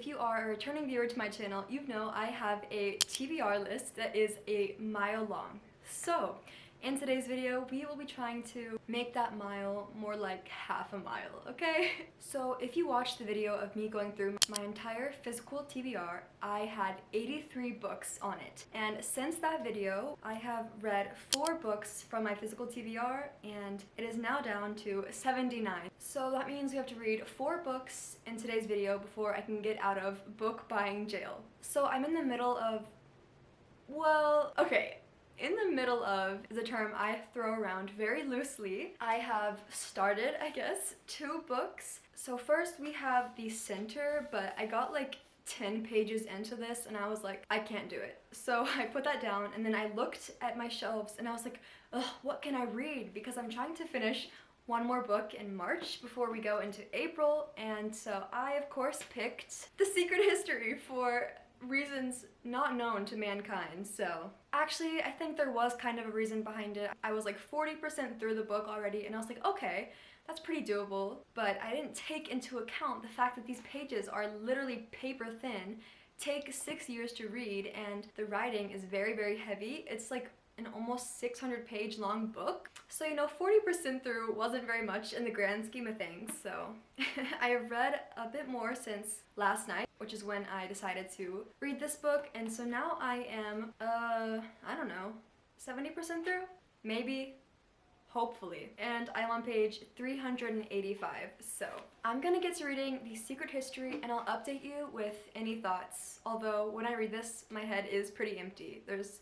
if you are a returning viewer to my channel, you know I have a TBR list that is a mile long. So, in today's video, we will be trying to make that mile more like half a mile, okay? So if you watched the video of me going through my entire physical TBR, I had 83 books on it. And since that video, I have read 4 books from my physical TBR, and it is now down to 79. So that means we have to read 4 books in today's video before I can get out of book buying jail. So I'm in the middle of, well, okay. In the middle of is a term I throw around very loosely. I have started, I guess, 2 books. So first we have the center, but I got like 10 pages into this and I was like, I can't do it. So I put that down and then I looked at my shelves and I was like, ugh, what can I read? Because I'm trying to finish one more book in March before we go into April, and so I of course picked The Secret History for reasons not known to mankind. So actually I think there was kind of a reason behind it. I was like 40% through the book already and I was like, okay, that's pretty doable, but I didn't take into account the fact that these pages are literally paper thin, take 6 years to read, and the writing is very, very heavy. It's like an almost 600-page long book. So, you know, 40% through wasn't very much in the grand scheme of things. So I have read a bit more since last night, which is when I decided to read this book. And so now I am, I don't know, 70% through? Maybe. Hopefully. And I'm on page 385. So I'm gonna get to reading The Secret History and I'll update you with any thoughts. Although when I read this, my head is pretty empty. There's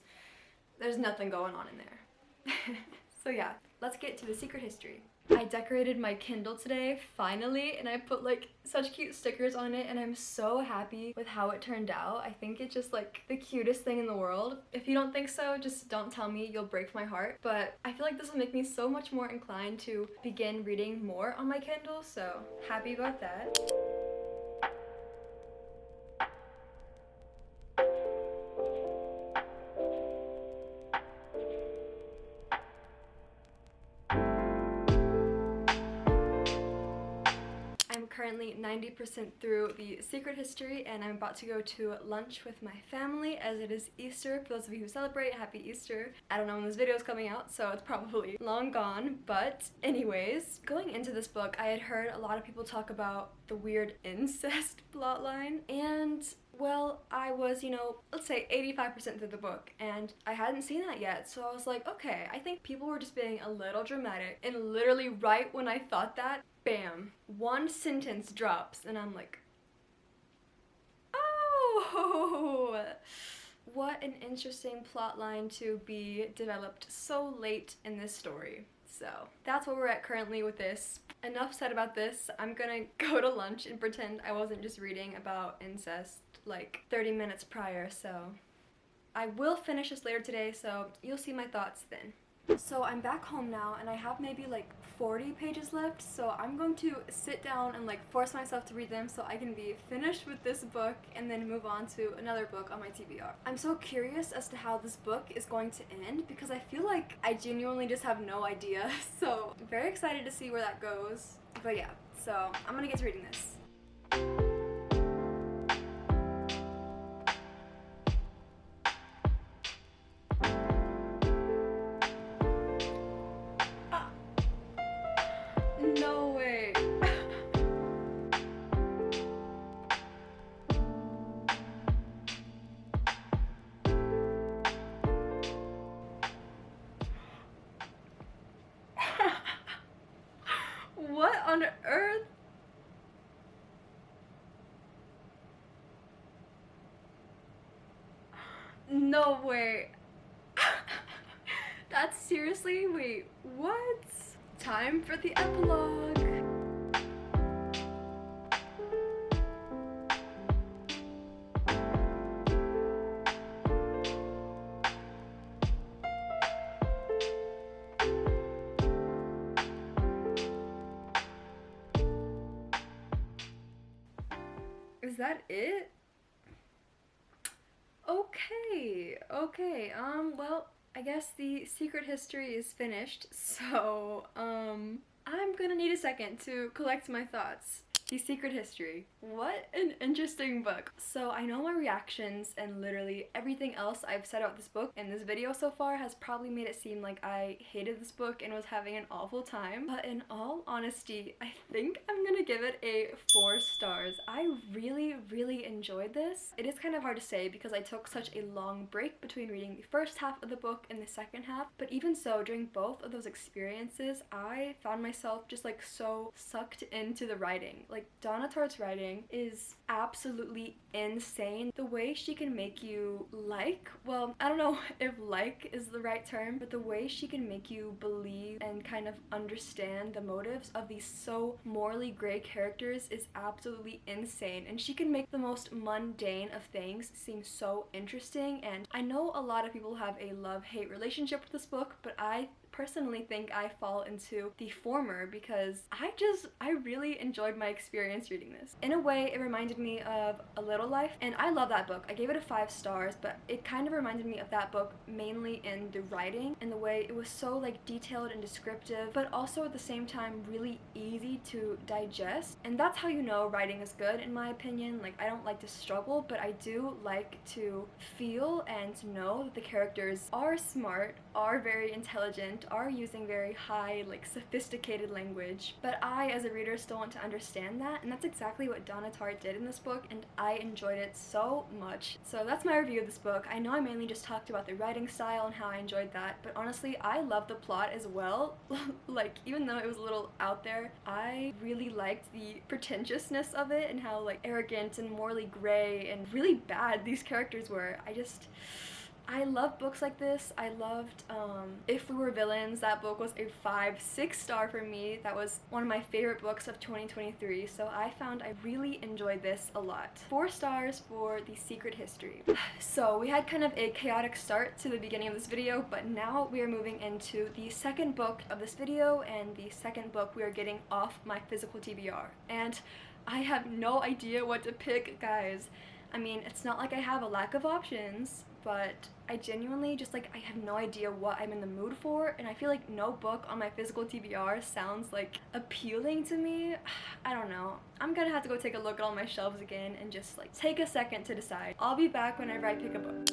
nothing going on in there. So yeah, let's get to The Secret History. I decorated my Kindle today, finally, and I put like such cute stickers on it and I'm so happy with how it turned out. I think it's just like the cutest thing in the world. If you don't think so, just don't tell me, you'll break my heart. But I feel like this will make me so much more inclined to begin reading more on my Kindle, so happy about that. Currently 90% through The Secret History and I'm about to go to lunch with my family as it is Easter. For those of you who celebrate, happy Easter. I don't know when this video is coming out, so it's probably long gone, but anyways, going into this book, I had heard a lot of people talk about the weird incest plotline, and well, I was, you know, let's say 85% through the book, and I hadn't seen that yet, so I was like, okay, I think people were just being a little dramatic, and literally right when I thought that, bam, one sentence drops, and I'm like, oh, what an interesting plot line to be developed so late in this story. So that's where we're at currently with this. Enough said about this. I'm gonna go to lunch and pretend I wasn't just reading about incest like 30 minutes prior, so I will finish this later today, so you'll see my thoughts then. So I'm back home now and I have maybe like 40 pages left, so I'm going to sit down and like force myself to read them so I can be finished with this book and then move on to another book on my TBR. I'm so curious as to how this book is going to end because I feel like I genuinely just have no idea, so I'm very excited to see where that goes. But yeah, so I'm gonna get to reading this. No way. What on earth? No way. That's seriously, wait, what? Time for the epilogue. Is that it? Okay, well, I guess The Secret History is finished, so, I'm gonna need a second to collect my thoughts. The Secret History. What an interesting book. So I know my reactions and literally everything else I've said about this book in this video so far has probably made it seem like I hated this book and was having an awful time. But in all honesty, I think I'm gonna give it a 4 stars. I really enjoyed this. It is kind of hard to say because I took such a long break between reading the first half of the book and the second half. But even so, during both of those experiences, I found myself just like so sucked into the writing. Like, Donna Tartt's writing is absolutely insane. The way she can make you well, I don't know if like is the right term, but the way she can make you believe and kind of understand the motives of these so morally gray characters is absolutely insane. And she can make the most mundane of things seem so interesting. And I know a lot of people have a love-hate relationship with this book, but I personally think I fall into the former because I really enjoyed my experience reading this. In a way, it reminded me of A Little Life, and I love that book. I gave it a 5 stars, but it kind of reminded me of that book mainly in the writing and the way it was so like detailed and descriptive, but also at the same time really easy to digest. And that's how you know writing is good, in my opinion. Like, I don't like to struggle, but I do like to feel and know that the characters are smart, are very intelligent, are using very high, like, sophisticated language, but I as a reader still want to understand that, and that's exactly what Donna Tartt did in this book, and I enjoyed it so much. So that's my review of this book. I know I mainly just talked about the writing style and how I enjoyed that, but honestly I love the plot as well. Like, even though it was a little out there, I really liked the pretentiousness of it and how like arrogant and morally gray and really bad these characters were. I love books like this. I loved If We Were Villains. That book was a 5-6 star for me. That was one of my favorite books of 2023, so I found I really enjoyed this a lot. 4 stars for The Secret History. So we had kind of a chaotic start to the beginning of this video, but now we are moving into the second book of this video, and the second book we are getting off my physical TBR. And I have no idea what to pick, guys. I mean, it's not like I have a lack of options, but I genuinely just like, I have no idea what I'm in the mood for, and I feel like no book on my physical TBR sounds like appealing to me. I don't know. I'm gonna have to go take a look at all my shelves again and just like take a second to decide. I'll be back whenever I pick a book.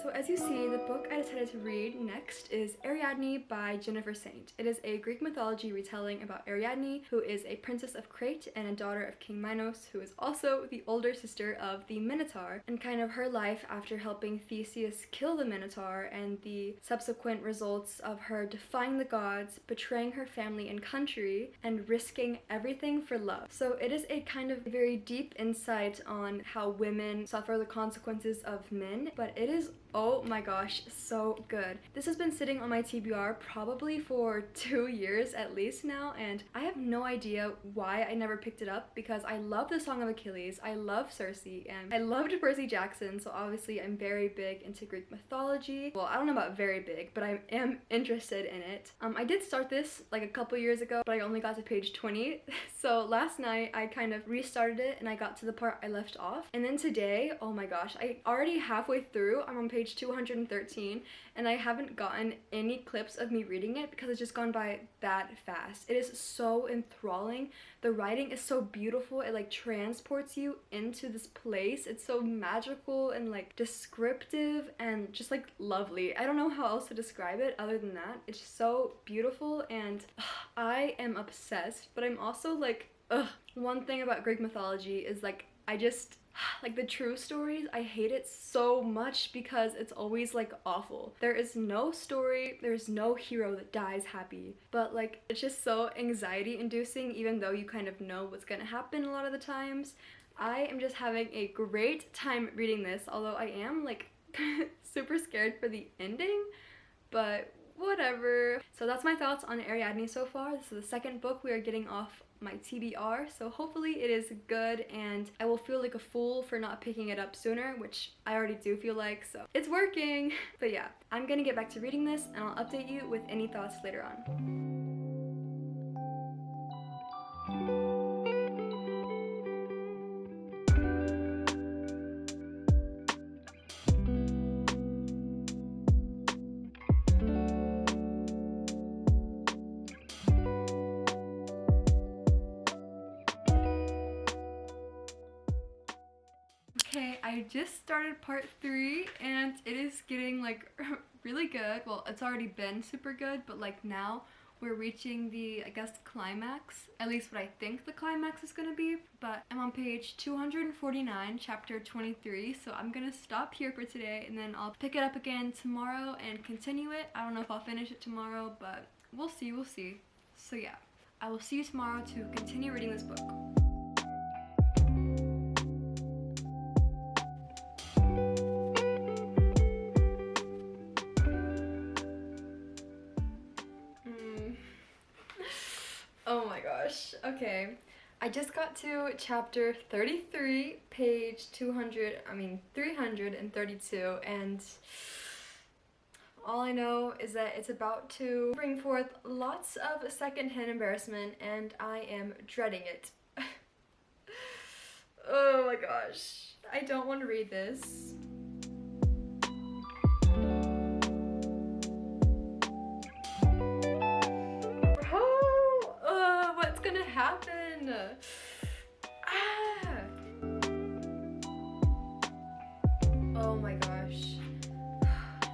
So as you see, the book I decided to read next is Ariadne by Jennifer Saint. It is a Greek mythology retelling about Ariadne, who is a princess of Crete and a daughter of King Minos, who is also the older sister of the Minotaur, and kind of her life after helping Theseus kill the Minotaur and the subsequent results of her defying the gods, betraying her family and country, and risking everything for love. So it is a kind of very deep insight on how women suffer the consequences of men, but it is, oh my gosh, so good. This has been sitting on my TBR probably for 2 years at least now, and I have no idea why I never picked it up because I love the Song of Achilles, I love Circe, and I loved Percy Jackson, so obviously I'm very big into Greek mythology. Well, I don't know about very big, but I am interested in it. I did start this like a couple years ago, but I only got to page 20. So last night I kind of restarted it and I got to the part I left off. And then today, oh my gosh, I already halfway through. I'm on page 213 and I haven't gotten any clips of me reading it because it's just gone by that fast. It is so enthralling. The writing is so beautiful. It like transports you into this place. It's so magical and like descriptive and just like lovely. I don't know how else to describe it other than that. It's so beautiful and I am obsessed, but I'm also like, one thing about Greek mythology is like, I just, like the true stories, I hate it so much because it's always like awful. There is no story, there's no hero that dies happy, but like it's just so anxiety inducing even though you kind of know what's gonna happen a lot of the times. I am just having a great time reading this, although I am like super scared for the ending, but whatever. So that's my thoughts on Ariadne so far. This is the second book we are getting off my TBR, so hopefully it is good and I will feel like a fool for not picking it up sooner, which I already do feel like, so it's working. But yeah, I'm gonna get back to reading this and I'll update you with any thoughts later on. I just started part 3 and it is getting like really good. Well, it's already been super good, but like now we're reaching the, I guess, climax, at least what I think the climax is gonna be. But I'm on page 249, chapter 23, so I'm gonna stop here for today and then I'll pick it up again tomorrow and continue it. I don't know if I'll finish it tomorrow, but we'll see, we'll see. So yeah, I will see you tomorrow to continue reading this book. Oh my gosh, okay. I just got to chapter 33, page 332, and all I know is that it's about to bring forth lots of secondhand embarrassment, and I am dreading it. Oh my gosh, I don't want to read this. Happen. Oh my gosh.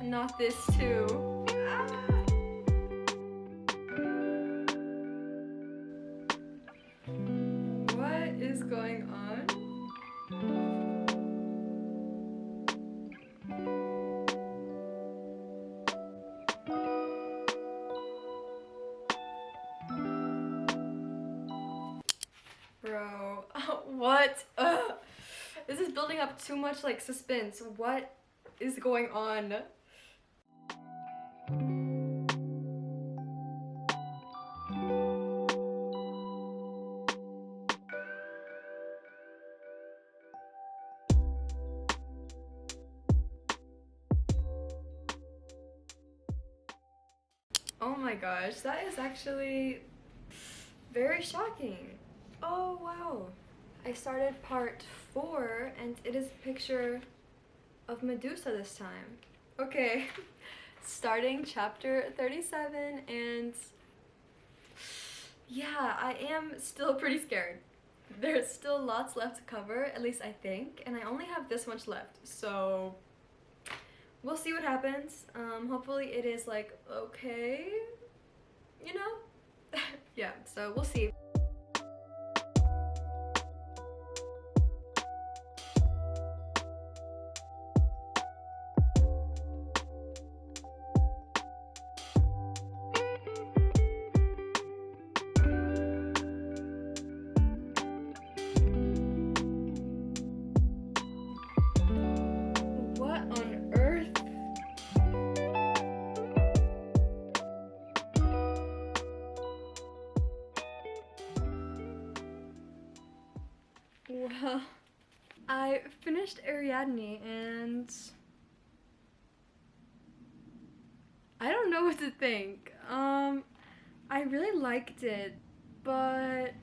Not this too. What is going on? Bro, what? Ugh. This is building up too much like suspense. What is going on? Oh my gosh, that is actually very shocking. Oh wow. I started part 4 and it is a picture of Medusa this time. Okay, starting chapter 37, and yeah, I am still pretty scared. There's still lots left to cover, at least I think, and I only have this much left, so we'll see what happens. Hopefully it is like okay, you know? Yeah, so we'll see. Well, I finished Ariadne and I don't know what to think. I really liked it, but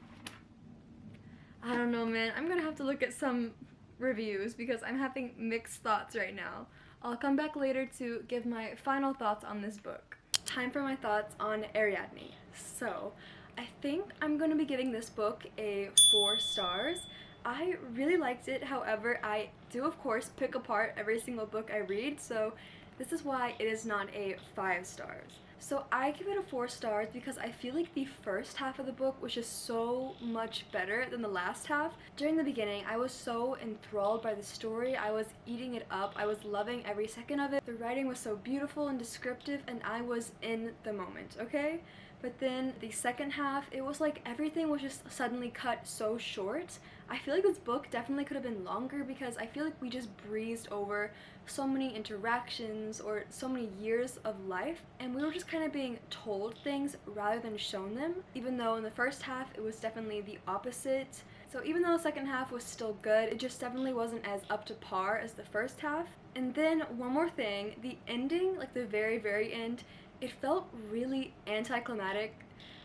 I don't know, man. I'm gonna have to look at some reviews because I'm having mixed thoughts right now. I'll come back later to give my final thoughts on this book. Time for my thoughts on Ariadne. So, I think I'm gonna be giving this book a 4 stars. I really liked it, however, I do of course pick apart every single book I read, so this is why it is not a 5 stars. So I give it a 4 stars because I feel like the first half of the book was just so much better than the last half. During the beginning, I was so enthralled by the story, I was eating it up, I was loving every second of it. The writing was so beautiful and descriptive, and I was in the moment, okay? But then the second half, it was like everything was just suddenly cut so short. I feel like this book definitely could have been longer because I feel like we just breezed over so many interactions or so many years of life, and we were just kind of being told things rather than shown them, even though in the first half it was definitely the opposite. So even though the second half was still good, it just definitely wasn't as up to par as the first half. And then one more thing, the ending, like the very end, it felt really anticlimactic.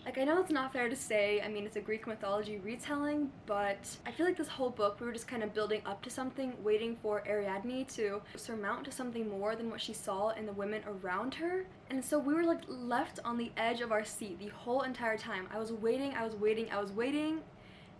Like, I know it's not fair to say, I mean, it's a Greek mythology retelling, but I feel like this whole book we were just kind of building up to something, waiting for Ariadne to surmount to something more than what she saw in the women around her. And so we were like left on the edge of our seat the whole entire time. I was waiting,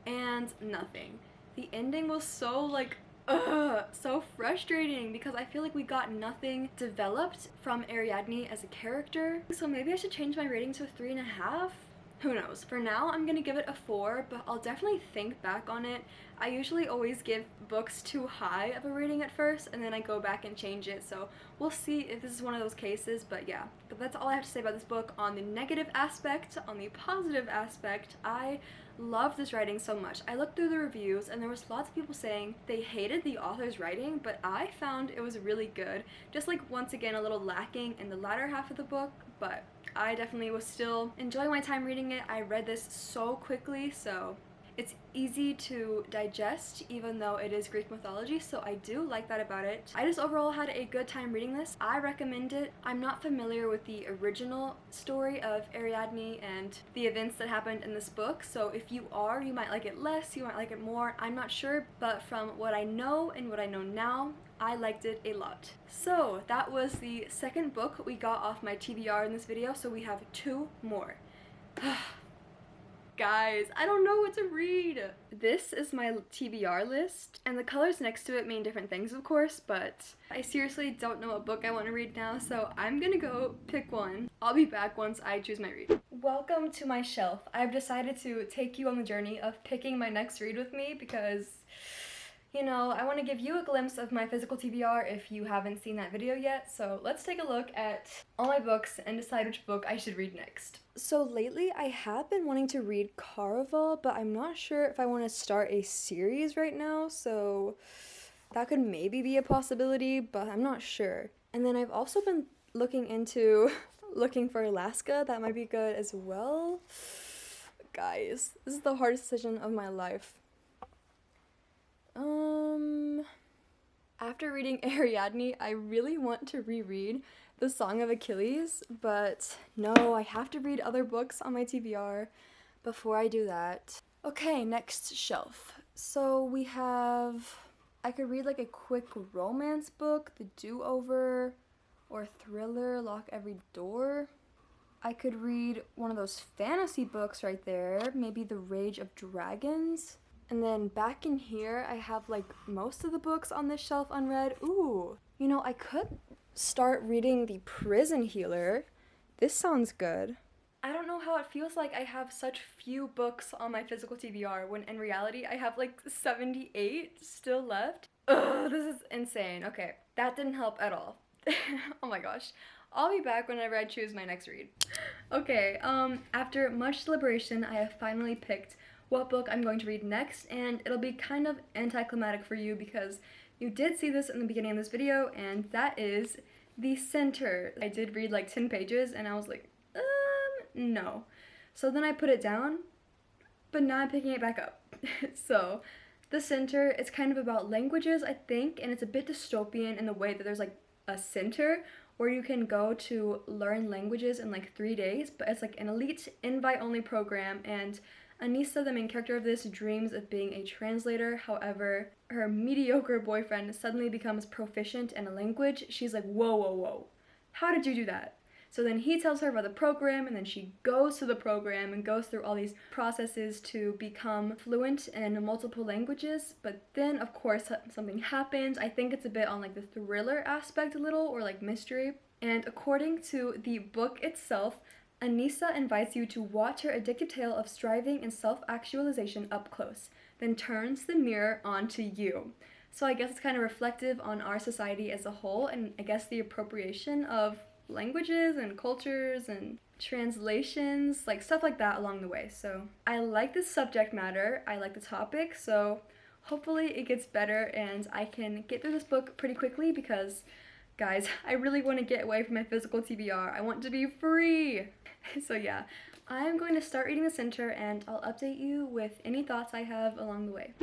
and nothing. The ending was so like Ugh, so frustrating because I feel like we got nothing developed from Ariadne as a character. So maybe I should change my rating to a 3.5? Who knows? For now, I'm gonna give it a 4, but I'll definitely think back on it. I usually always give books too high of a rating at first, and then I go back and change it, so we'll see if this is one of those cases, but yeah. But that's all I have to say about this book on the negative aspect. On the positive aspect, I love this writing so much. I looked through the reviews, and there was lots of people saying they hated the author's writing, but I found it was really good. Just like, once again, a little lacking in the latter half of the book, but I definitely was still enjoying my time reading it. I read this so quickly, so it's easy to digest even though it is Greek mythology, so I do like that about it. I just overall had a good time reading this. I recommend it. I'm not familiar with the original story of Ariadne and the events that happened in this book, so if you are, you might like it less, you might like it more, I'm not sure, but from what I know and what I know now, I liked it a lot. So that was the second book we got off my TBR in this video, so we have 2 more. Guys, I don't know what to read. This is my TBR list, and the colors next to it mean different things, of course, but I seriously don't know what book I want to read now, so I'm gonna go pick one. I'll be back once I choose my read. Welcome to my shelf. I've decided to take you on the journey of picking my next read with me because, you know, I want to give you a glimpse of my physical TBR if you haven't seen that video yet, so let's take a look at all my books and decide which book I should read next. So lately I have been wanting to read Caraval, but I'm not sure if I want to start a series right now, so that could maybe be a possibility, but I'm not sure. And then I've also been looking into looking for Alaska. That might be good as well. Guys, this is the hardest decision of my life. After reading Ariadne, I really want to reread The Song of Achilles, but no, I have to read other books on my TBR before I do that. Okay, next shelf. So we have, I could read like a quick romance book, The Do-Over, or thriller, Lock Every Door. I could read one of those fantasy books right there, maybe The Rage of Dragons. And then back in here, I have like most of the books on this shelf unread. Ooh, you know, I could start reading The Prison Healer. This sounds good. I don't know how it feels like I have such few books on my physical TBR when in reality I have like 78 still left. Ugh, this is insane. Okay, that didn't help at all. Oh my gosh. I'll be back whenever I choose my next read. Okay, after much deliberation, I have finally picked what book I'm going to read next, and it'll be kind of anticlimactic for you because you did see this in the beginning of this video, and that is The Center. I did read like 10 pages, and I was like, no. So then I put it down, but now I'm picking it back up. So, The Center, it's kind of about languages, I think, and it's a bit dystopian in the way that there's like a center where you can go to learn languages in like 3 days, but it's like an elite invite-only program, and Anissa, the main character of this, dreams of being a translator. However, her mediocre boyfriend suddenly becomes proficient in a language. She's like, whoa, whoa, whoa. How did you do that? So then he tells her about the program, and then she goes to the program and goes through all these processes to become fluent in multiple languages. But then, of course, something happens. I think it's a bit on like the thriller aspect a little, or like mystery. And according to the book itself, Anissa invites you to watch her addictive tale of striving and self-actualization up close, then turns the mirror onto you. So I guess it's kind of reflective on our society as a whole, and I guess the appropriation of languages and cultures and translations, like stuff like that along the way. So I like the subject matter, I like the topic, so hopefully it gets better and I can get through this book pretty quickly because, guys, I really want to get away from my physical TBR. I want to be free. So yeah, I'm going to start reading The Center and I'll update you with any thoughts I have along the way.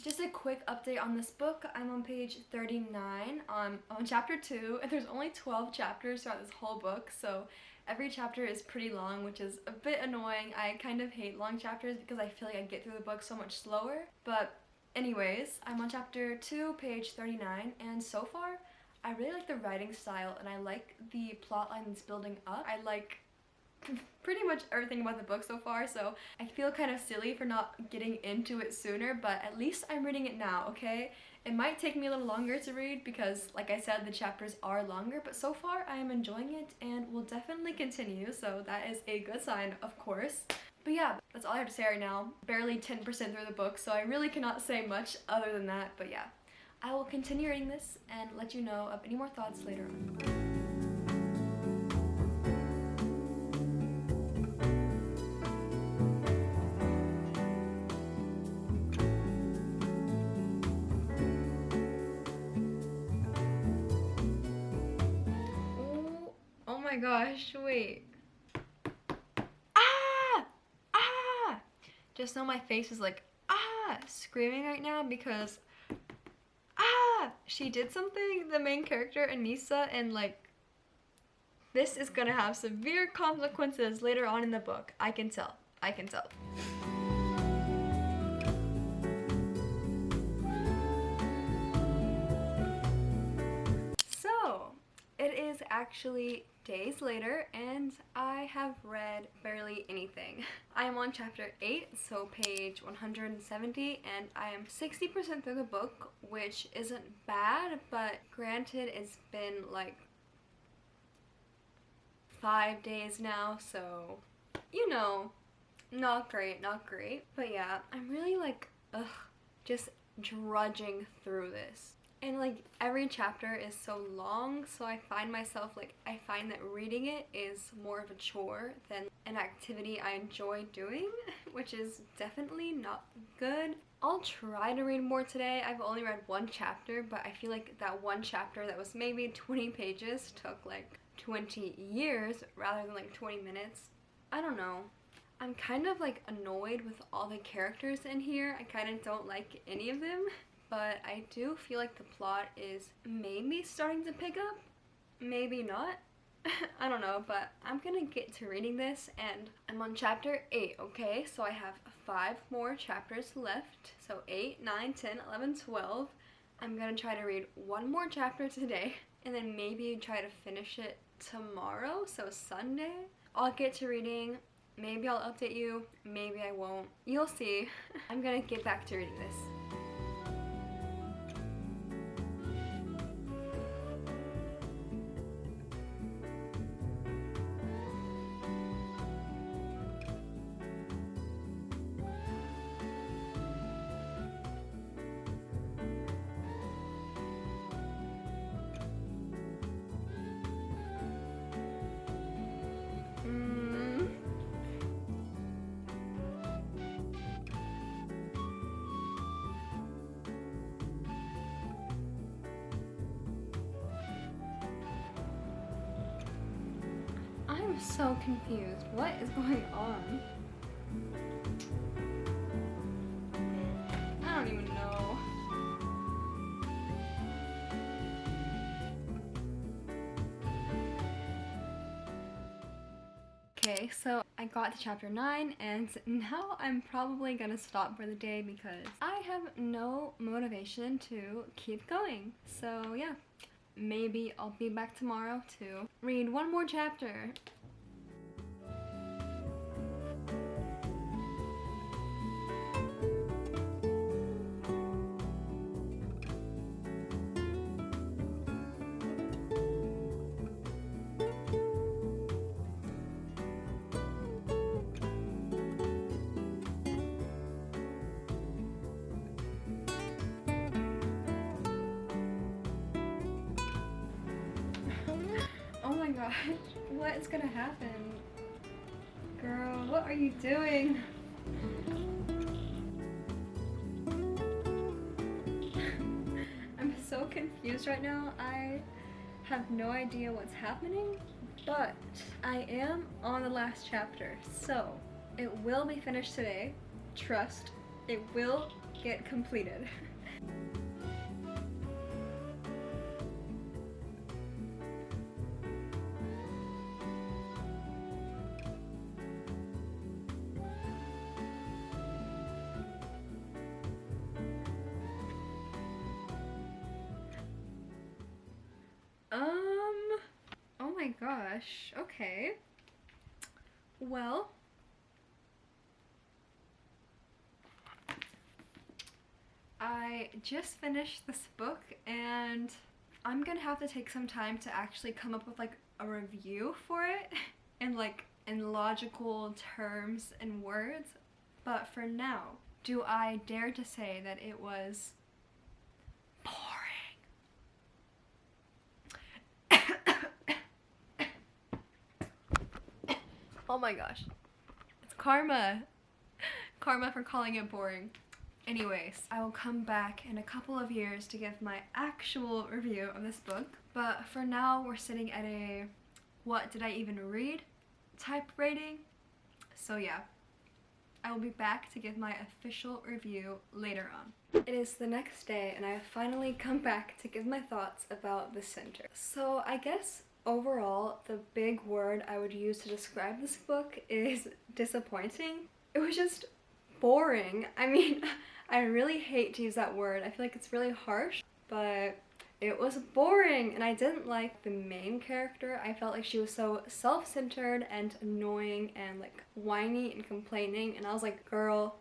Just a quick update on this book. I'm on page 39 on chapter 2, and there's only 12 chapters throughout this whole book, so Every chapter is pretty long, which is a bit annoying. I kind of hate long chapters because I feel like I get through the book so much slower. But anyways, I'm on chapter 2, page 39, and so far, I really like the writing style and I like the plot line that's building up. I like pretty much everything about the book so far, so I feel kind of silly for not getting into it sooner, but at least I'm reading it now, okay? It might take me a little longer to read because, like I said, the chapters are longer, but so far I am enjoying it and will definitely continue, so that is a good sign, of course. But yeah, that's all I have to say right now. Barely 10% through the book, so I really cannot say much other than that, but yeah. I will continue reading this and let you know of any more thoughts later on. Oh my gosh, wait. Ah! Ah! Just know my face is like, ah! Screaming right now because, ah! She did something, the main character, Anissa, and like, this is gonna have severe consequences later on in the book. I can tell. I can tell. So, it is actually days later and I have read barely anything. I am on chapter 8, so page 170, and I am 60% through the book, which isn't bad, but granted it's been like 5 days now, so you know, not great, not great. But yeah, I'm really like, just drudging through this. And like every chapter is so long, so I find myself like, I find that reading it is more of a chore than an activity I enjoy doing, which is definitely not good. I'll try to read more today. I've only read one chapter, but I feel like that one chapter that was maybe 20 pages took like 20 years rather than like 20 minutes. I don't know. I'm kind of like annoyed with all the characters in here. I kind of don't like any of them. But I do feel like the plot is maybe starting to pick up, maybe not. I don't know, but I'm gonna get to reading this and I'm on chapter 8, okay? So I have 5 more chapters left. So 8, 9, 10, 11, 12. I'm gonna try to read one more chapter today and then maybe try to finish it tomorrow, so Sunday. I'll get to reading. Maybe I'll update you, maybe I won't. You'll see. I'm gonna get back to reading this. I'm so confused. What is going on? I don't even know. Okay, so I got to chapter 9 and now I'm probably gonna stop for the day because I have no motivation to keep going. So yeah, maybe I'll be back tomorrow to read one more chapter. Oh my gosh, what is gonna happen? Girl, what are you doing? I'm so confused right now. I have no idea what's happening, but I am on the last chapter, so it will be finished today. Trust, it will get completed. gosh. Okay. Well, I just finished this book and I'm gonna have to take some time to actually come up with like a review for it and like in logical terms and words. But for now, do I dare to say that it was boring? Oh my gosh. It's karma. Karma for calling it boring. Anyways, I will come back in a couple of years to give my actual review of this book. But for now, we're sitting at a what did I even read type rating. So yeah, I will be back to give my official review later on. It is the next day and I have finally come back to give my thoughts about The Center. So I guess overall, the big word I would use to describe this book is disappointing. It was just boring. I mean, I really hate to use that word. I feel like it's really harsh, but it was boring and I didn't like the main character. I felt like she was so self-centered and annoying and like whiny and complaining, and I was like, girl,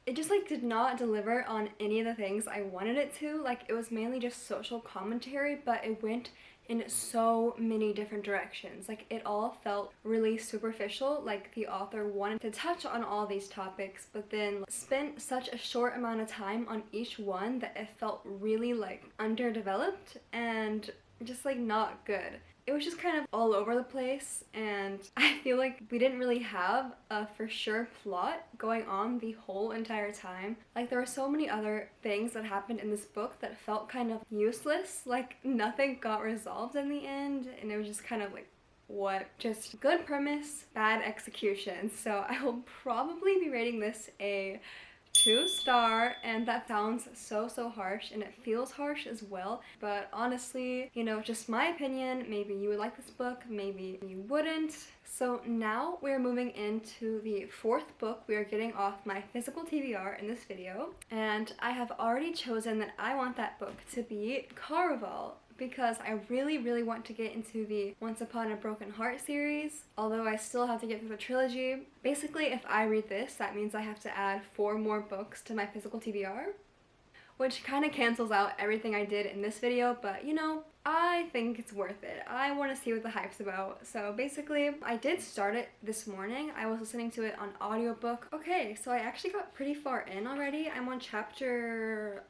it just like did not deliver on any of the things I wanted it to. Like, it was mainly just social commentary, but it went in so many different directions. Like, it all felt really superficial. Like, the author wanted to touch on all these topics, but then spent such a short amount of time on each one that it felt really like underdeveloped and just like not good. It was just kind of all over the place, and I feel like we didn't really have a for sure plot going on the whole entire time. Like, there were so many other things that happened in this book that felt kind of useless. Like, nothing got resolved in the end, and it was just kind of like, what? Just good premise, bad execution. So I will probably be rating this a 2-star, and that sounds so harsh, and it feels harsh as well, but honestly, you know, just my opinion. Maybe you would like this book, maybe you wouldn't. So now we're moving into the 4th book. We are getting off my physical TBR in this video, and I have already chosen that I want that book to be Caraval, because I really want to get into the Once Upon a Broken Heart series, although I still have to get through the trilogy. Basically, if I read this, that means I have to add 4 more books to my physical TBR, which kind of cancels out everything I did in this video, but you know, I think it's worth it. I want to see what the hype's about. So basically, I did start it this morning. I was listening to it on audiobook. Okay, so I actually got pretty far in already. I'm on chapter,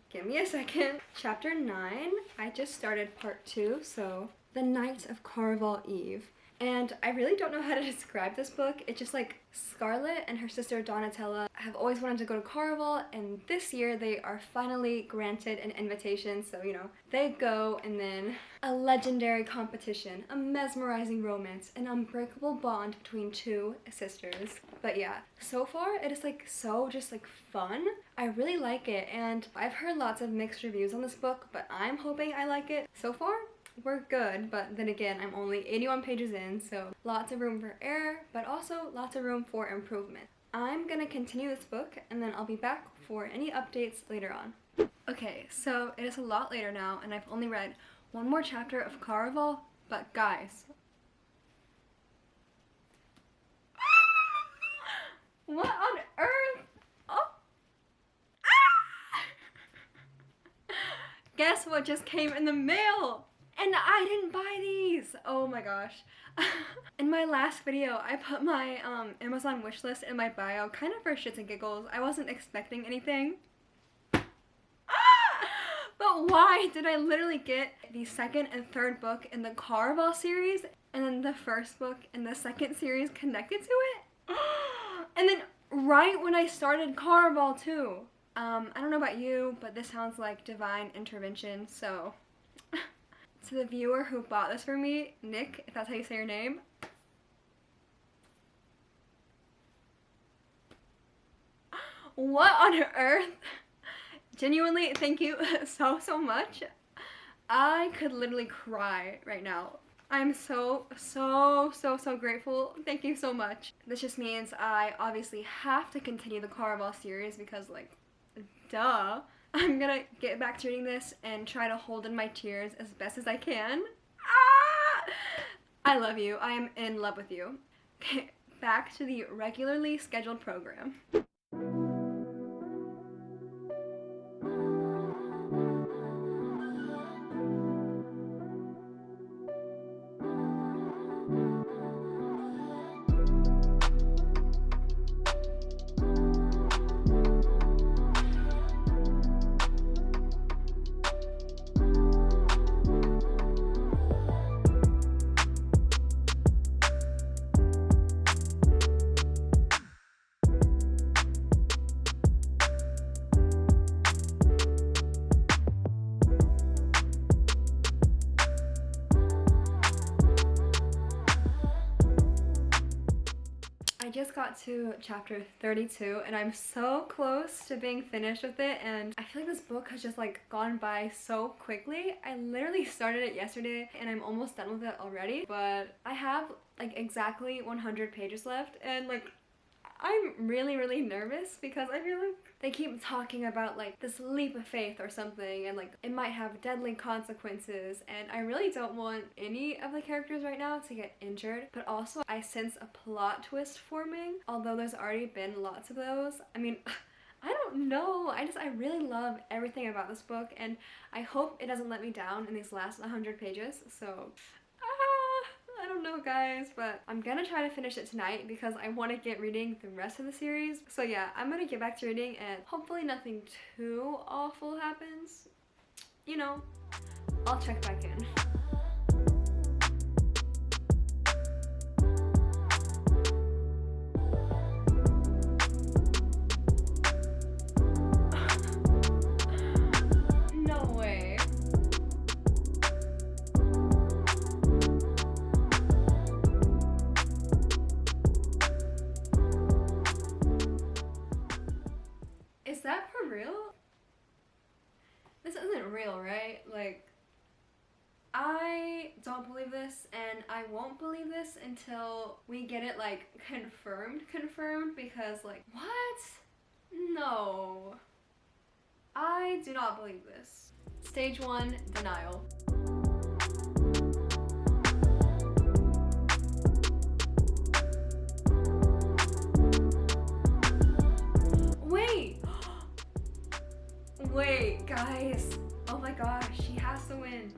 give me a second. Chapter 9. I just started part 2, so The Night of Caraval Eve. And I really don't know how to describe this book. It's just like Scarlett and her sister Donatella have always wanted to go to Caraval, and this year they are finally granted an invitation. So, you know, they go, and then a legendary competition, a mesmerizing romance, an unbreakable bond between 2 sisters. But yeah, so far it is like so just like fun. I really like it, and I've heard lots of mixed reviews on this book, but I'm hoping I like it. So far, we're good, but then again, I'm only 81 pages in, so lots of room for error, but also lots of room for improvement. I'm gonna continue this book, and then I'll be back for any updates later on. Okay, so it is a lot later now, and I've only read 1 more chapter of Caraval, but guys, what on earth? Oh! Guess what just came in the mail? And I didn't buy these! Oh my gosh. In my last video, I put my Amazon wishlist in my bio, kind of for shits and giggles. I wasn't expecting anything. But why did I literally get the 2nd and 3rd book in the Caraval series, and then the 1st book in the 2nd series connected to it? And then right when I started Caraval too. I don't know about you, but this sounds like divine intervention, so to the viewer who bought this for me, Nick, if that's how you say your name, what on earth? Genuinely, thank you so much. I could literally cry right now. I'm so grateful. Thank you so much. This just means I obviously have to continue the Caraval series because, like, duh. I'm gonna get back to reading this and try to hold in my tears as best as I can. I love you. I am in love with you. Okay, back to the regularly scheduled program. I just got to chapter 32 and I'm so close to being finished with it, and I feel like this book has just like gone by so quickly. I literally started it yesterday and I'm almost done with it already, but I have like exactly 100 pages left, and like I'm really nervous because I feel like they keep talking about like this leap of faith or something, and like it might have deadly consequences, and I really don't want any of the characters right now to get injured. But also I sense a plot twist forming, although there's already been lots of those. I mean, I don't know. I really love everything about this book, and I hope it doesn't let me down in these last 100 pages. So I don't know, guys, but I'm gonna try to finish it tonight because I want to get reading the rest of the series. So yeah, I'm gonna get back to reading and hopefully nothing too awful happens. You know, I'll check back in. No way. Is that for real? This isn't real, right? Like, I don't believe this, and I won't believe this until we get it like confirmed, because like, what? No. I do not believe this. Stage 1, denial. Wait! Wait, guys. Oh my gosh, she has to win.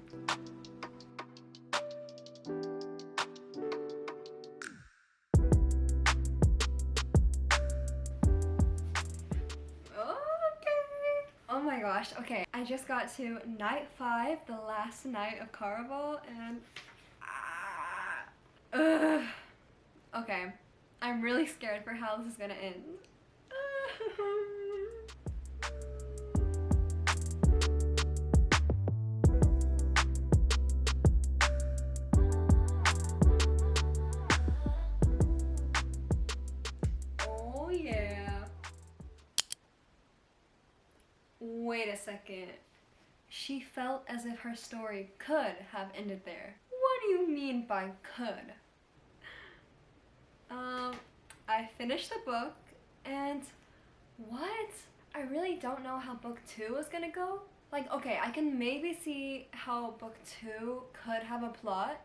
Okay. Oh my gosh, okay. I just got to night 5, the last night of Caraval, and okay. I'm really scared for how this is gonna end. Oh yeah. Wait a second. She felt as if her story could have ended there. What do you mean by could? I finished the book, and what? I really don't know how book 2 is gonna go. Like, okay, I can maybe see how book 2 could have a plot,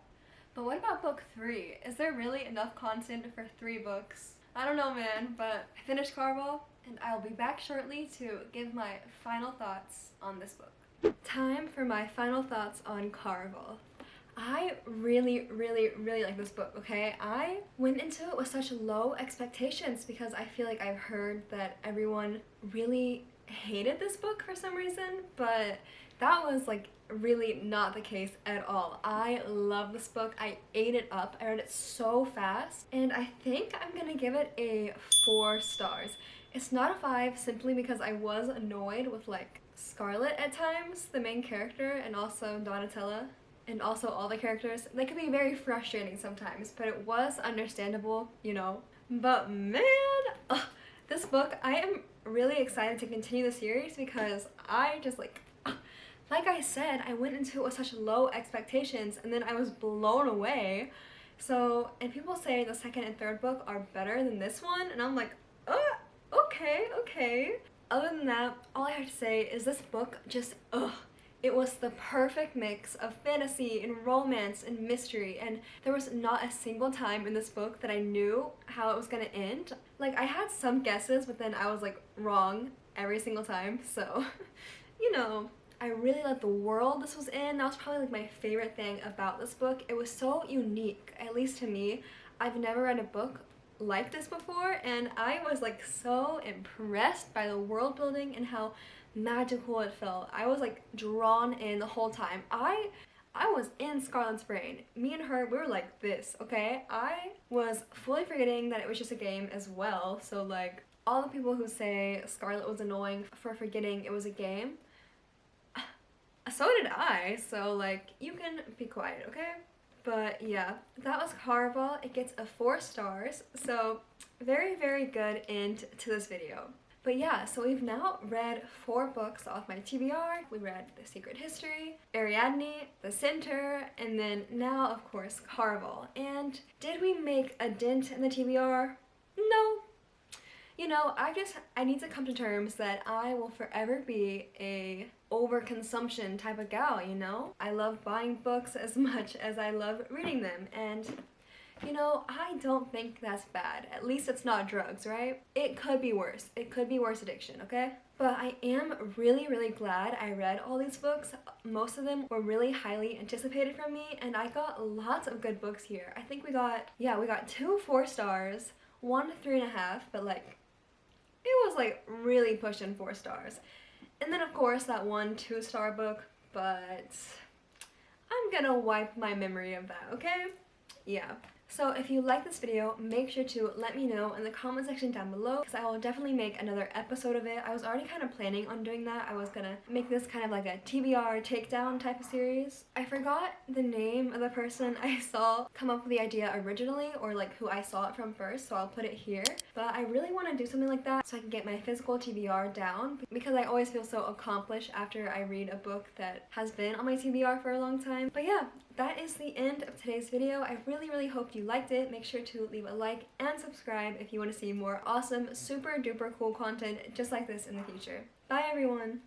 but what about book 3? Is there really enough content for 3 books? I don't know, man, but I finished Caraval, and I'll be back shortly to give my final thoughts on this book. Time for my final thoughts on Caraval. I really like this book, okay? I went into it with such low expectations because I feel like I've heard that everyone really hated this book for some reason, but that was like really not the case at all. I love this book. I ate it up. I read it so fast, and I think I'm gonna give it a 4 stars. It's not a 5 simply because I was annoyed with like Scarlet at times, the main character, and also Donatella, and also all the characters. They can be very frustrating sometimes, but it was understandable, you know. But man, this book, I am really excited to continue the series because I just like I said, I went into it with such low expectations and then I was blown away. So, and people say the second and third book are better than this one, and I'm like, okay. Other than that, all I have to say is this book just, It was the perfect mix of fantasy and romance and mystery, and there was not a single time in this book that I knew how it was gonna end. Like, I had some guesses, but then I was like wrong every single time, so you know. I really liked the world this was in. That was probably like my favorite thing about this book. It was so unique, at least to me. I've never read a book like this before, and I was like so impressed by the world building and how magical it felt. I was like drawn in the whole time. I was in Scarlett's brain. Me and her, we were like this, okay? I was fully forgetting that it was just a game as well. So like all the people who say Scarlett was annoying for forgetting it was a game, so did I. So like you can be quiet, okay? But yeah, that was Caraval. It gets a 4 stars. So very, very good end to this video. But yeah, so we've now read 4 books off my TBR. We read The Secret History, Ariadne, The Center, and then now, of course, Caraval. And did we make a dent in the TBR? No. You know, I need to come to terms that I will forever be a overconsumption type of gal, you know? I love buying books as much as I love reading them, and you know, I don't think that's bad. At least it's not drugs, right? It could be worse. It could be worse addiction, okay? But I am really, really glad I read all these books. Most of them were really highly anticipated from me, and I got lots of good books here. I think we got 2 4 stars, 1 3.5, but like, it was like really pushing 4 stars. And then of course that 1 2-star book, but I'm gonna wipe my memory of that, okay? Yeah. So if you like this video, make sure to let me know in the comment section down below, because I will definitely make another episode of it. I was already kind of planning on doing that. I was gonna make this kind of like a TBR takedown type of series. I forgot the name of the person I saw come up with the idea originally, or like who I saw it from first, so I'll put it here. But I really want to do something like that so I can get my physical TBR down, because I always feel so accomplished after I read a book that has been on my TBR for a long time. But yeah, that is the end of today's video. I really, really hope you liked it. Make sure to leave a like and subscribe if you want to see more awesome, super duper cool content just like this in the future. Bye everyone!